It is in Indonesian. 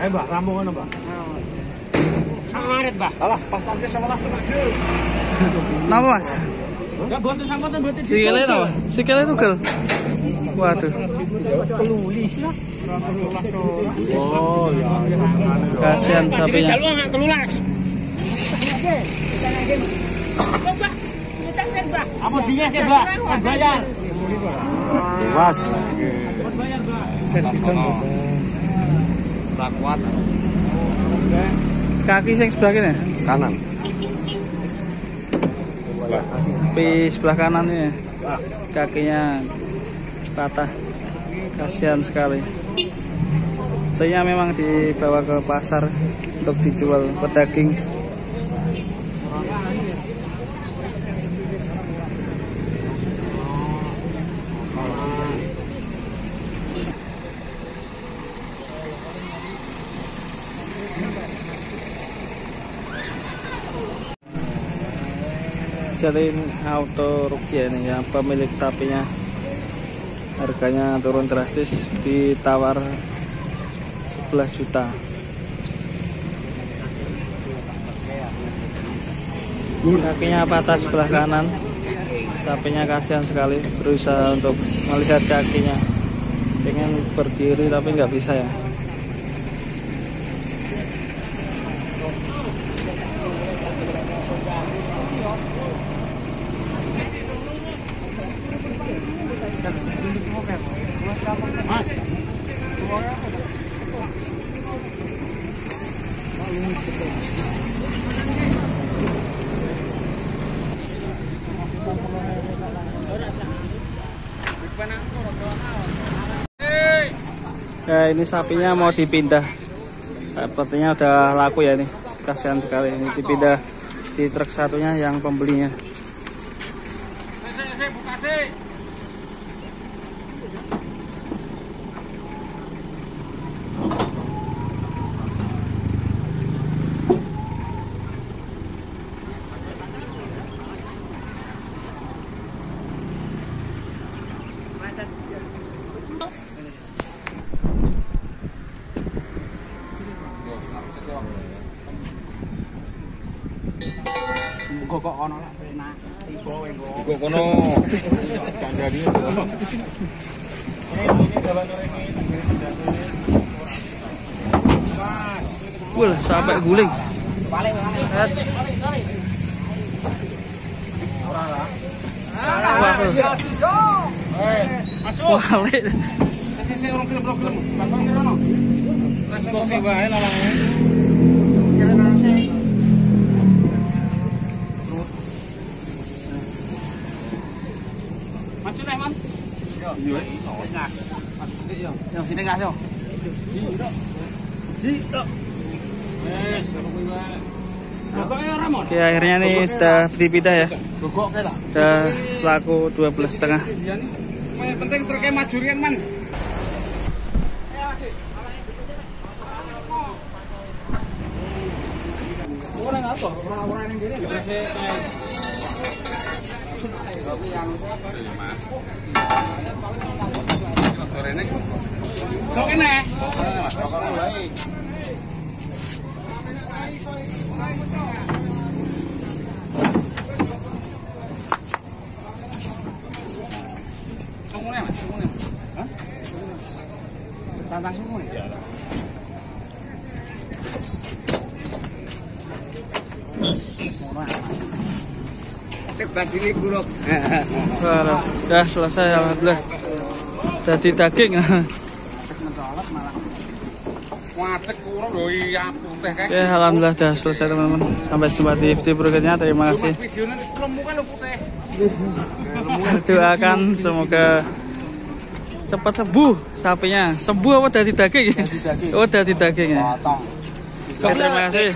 Mbak, ramu ngono, Mbak. Sangaret, Mbak. Alah, pas ke 11 tengah. Napa, Mas? Enggak bonten sampean mboten. Sikile napa? Sikile tugel. Waduh. Telulis. Oh, ya. Kasihan sapinya. Jalur enggak telulas. Apa dia ke, Mbak? Kan bayar. Mas. Bayar, Mbak. Sertifikat. Kuat. Kaki sing sebelah kene. Kanan. Di sebelah kanan ini kakinya patah. Kasihan sekali. Tentunya memang dibawa ke pasar untuk dijual pedaging. Jadi auto Rukia ini ya, pemilik sapinya harganya turun drastis, ditawar 11 juta. Kakinya patah sebelah kanan, sapinya kasihan sekali, berusaha untuk melihat kakinya, pengen berdiri tapi nggak bisa ya. Mas. Ya, ini sapinya mau dipindah. Sepertinya udah laku ya ini. Kasihan sekali ini dipindah di truk satunya yang pembelinya. Kok ono lah enak. Iku kono. Kandhani. Wah, sampai guling. Balik. Walik. Sing orang film-film. Bakal ngerono. Kok wae lawange. Maju nih, Man. Yo, iso. Ngas. Yo, sini ngas yo. Ji, dok. Wes, kuwi wae. Pokoknya ora mon. Oke, akhirnya nih sudah dipindah ya. Gogoke ta. Sudah laku 12,5. Yang penting truknya maju rian, Man. Orang apa? Orang yang gini enggak sih. Sok ini. Semuanya, Mas, semuanya. Hah? Tantang semua ya? Badine buruk. Udah selesai alhamdulillah. Jadi daging. Ya alhamdulillah udah selesai teman-teman. Sampai jumpa di video berikutnya. Terima kasih. Doakan semoga cepat sembuh sapinya. Sembuh apa dari daging? Oh dari daging ya. Terima kasih.